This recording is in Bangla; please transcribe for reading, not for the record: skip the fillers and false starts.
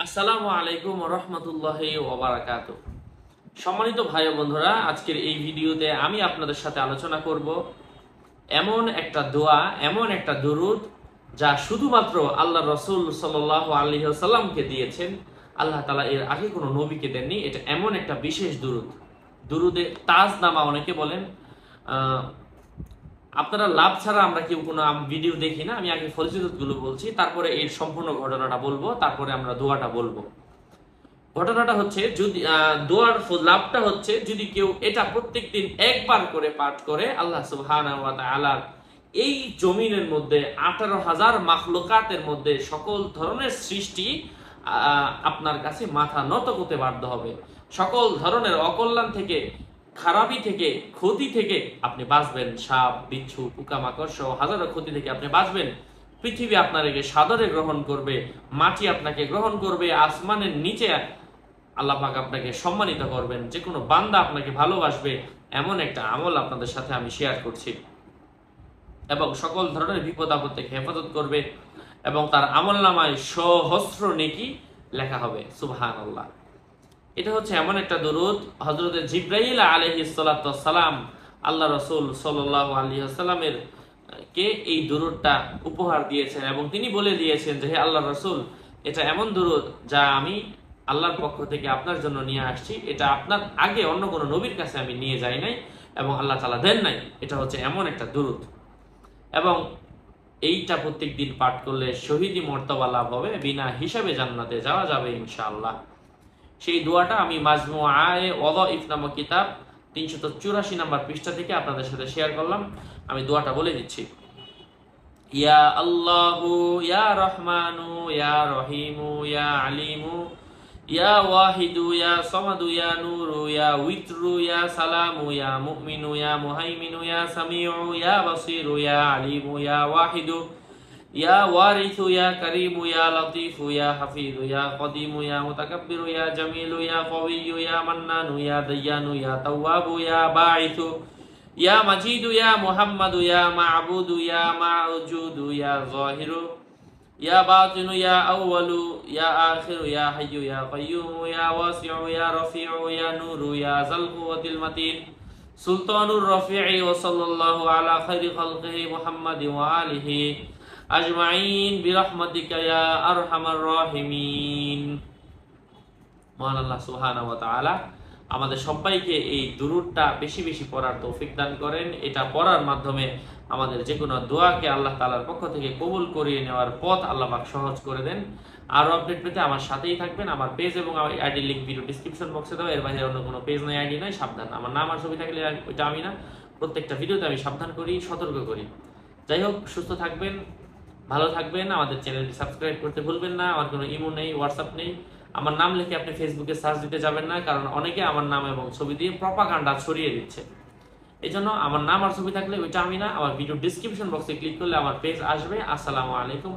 আসসালামু আলাইকুম রহমতুল্লাহি ওয়া বারাকাতুহু। সম্মানিত ভাই ও বন্ধুরা, আজকের এই ভিডিওতে আমি আপনাদের সাথে আলোচনা করব এমন একটা দোয়া, এমন একটা দুরূদ যা শুধুমাত্র আল্লাহ রাসূল সাল্লাল্লাহু আলাইহি ওয়াসাল্লামকে দিয়েছেন। আল্লাহ তাআলা এর আগে কোনো নবীকে দেননি। এটা এমন একটা বিশেষ দুরূদ। দুরূদে তাজ নামা অনেকে বলেন। আপনারা লাভ ছাড়া আমরা কেউ কোনো ভিডিও দেখি না। আমি আগে ফজিলতগুলো বলছি, তারপরে এর সম্পূর্ণ ঘটনাটা বলবো, তারপরে আমরা দোয়াটা বলবো। ঘটনাটা হচ্ছে, যদি দোয়ার লাভটা হচ্ছে, যদি কেউ এটা প্রত্যেকদিন একবার করে পাঠ করে, আল্লাহ সুবহানাহু ওয়া তাআলার এই জমিনের মধ্যে 18,000 মাখলুকাতের মধ্যে সকল ধরনের সৃষ্টি আপনার কাছে মাথা নত করতে বাধ্য হবে। সকল ধরনের অকল্যাণ থেকে, খারাপি থেকে, ক্ষতি থেকে আপনি বাঁচবেন। সাপ, বিচ্ছু, পোকামাকড় সহ হাজারো ক্ষতি থেকে আপনি বাঁচবেন। পৃথিবী আপনাকে সাদরে গ্রহণ করবে, মাটি আপনাকে গ্রহণ করবে, আসমানের নিচে আল্লাহ পাক আপনাকে সম্মানিত করবেন, যে কোনো বান্দা আপনাকে ভালোবাসবে। এমন একটা আমল আপনাদের সাথে আমি শেয়ার করছি, এবং সকল ধরনের বিপদ আপদ থেকে হেফাজত করবে, এবং তার আমলনামায় সহস্র নেকি লেখা হবে। সুবহানাল্লাহ। এটা হচ্ছে এমন একটা দুরূদ, হযরত জিবরাইল আলাইহিস সালাতু ওয়াস সালাম আল্লাহ রাসূল সাল্লাল্লাহু আলাইহি ওয়াসাল্লামের কে এই দুরূদটা উপহার দিয়েছেন, এবং তিনি বলে দিয়েছেন যে, হে আল্লাহর রাসূল, এটা এমন দুরূদ যা আমি আল্লাহর পক্ষ থেকে আপনার জন্য নিয়ে আসছি। এটা আপনার আগে অন্য কোনো নবীর কাছে আমি নিয়ে যাই নাই, এবং আল্লাহ তাআলা দেন নাই। এটা হচ্ছে এমন একটা দুরূদ, এবং এইটা প্রত্যেকদিন পাঠ করলে শহীদি মর্তবা লাভ হবে, বিনা হিসাবে জান্নাতে যাওয়া যাবে ইনশাআল্লাহ। সেই দোয়াটা আমি মাজমুআয়ে ওয়াদাইফ নামক কিতাব 384 নম্বর পৃষ্ঠা থেকে আপনাদের সাথে শেয়ার করলাম। আমি দোয়াটা বলে দিচ্ছি। ইয়া আল্লাহু ইয়া রহমানু ইয়া রহিমু ইয়া আলিমু ইয়া ওয়াহিদু ইয়া সামাদু ইয়া নূরু ইয়া উইতরু ইয়া সালামু ইয়া মুমিনু ইয়া মুহাইমিনু ইয়া সামিউ ইয়া বাসিরু ইয়া আলিমু ইয়া ওয়াহিদু ইয়া ওয়ারিসু ইয়া কারীমু ইয়া লতীফু ইয়া হাফিজু ইয়া কদিমু ইয়া মুতাকাব্বিরু ইয়া জামিলু ইয়া কওয়িয়্যু ইয়া মান্নানু ইয়া দায়্যানু ইয়া তাওয়াবু ইয়া বাঈসু ইয়া মাজিদু ইয়া মুহাম্মাদু ইয়া মা'বুদু ইয়া মা'জুদু ইয়া যাহিরু ইয়া বাতিনু ইয়া আউয়ালু ইয়া আখিরু ইয়া হাইয়্যু ইয়া কাইয়্যুমু ইয়া ওয়াসিউ ইয়া রাফিউ ইয়া নূরু ইয়া যাল কুওয়াতিল মাতিন সুলতানুর রাফি'i ওয়া সাল্লাল্লাহু আলা খাইরি খালকিহি মুহাম্মাদিন ওয়া আলিহি আজমাইন বিরহমাতিকা ইয়া আরহামার রাহিমিন। মহান আল্লাহ সুবহানাহু ওয়া তাআলা আমাদের সবাইকে এই দুরূদটা বেশি বেশি পড়ার তৌফিক দান করেন। এটা পড়ার মাধ্যমে আমাদের যে কোনো দোয়াকে আল্লাহ তাআলার পক্ষ থেকে কবুল করিয়ে নেওয়ার পথ আল্লাহ পাক সহজ করে দেন। আরো আপডেট পেতে আমার সাথেই থাকবেন। আমার পেজ এবং আমার আইডি লিংক ভিডিও ডেসক্রিপশন বক্সে দাও। এর বাইরে অন্য কোনো পেজ নাই, আইডি নাই, সাবধান। আমার নাম আর ছবি থাকলে ওইটা আমি না। প্রত্যেকটা ভিডিওতে আমি সাবধান করি, সতর্ক করি। যাই হোক, সুস্থ থাকবেন, ভালো থাকবেন। আমাদের চ্যানেলটি সাবস্ক্রাইব করতে ভুলবেন না। আমার কোনো ইমো নেই, হোয়াটসঅ্যাপ নেই। আমার নাম লিখে আপনি ফেসবুকে সার্চ দিতে যাবেন না, কারণ অনেকে আমার নাম এবং ছবি দিয়ে প্রপাগান্ডা ছড়িয়ে দিচ্ছে। এই জন্য আমার নাম আর ছবি থাকলে ওইটা আমি না। আমার ভিডিও ডিসক্রিপশন বক্সে ক্লিক করলে আমার পেজ আসবে। আসসালামু আলাইকুম।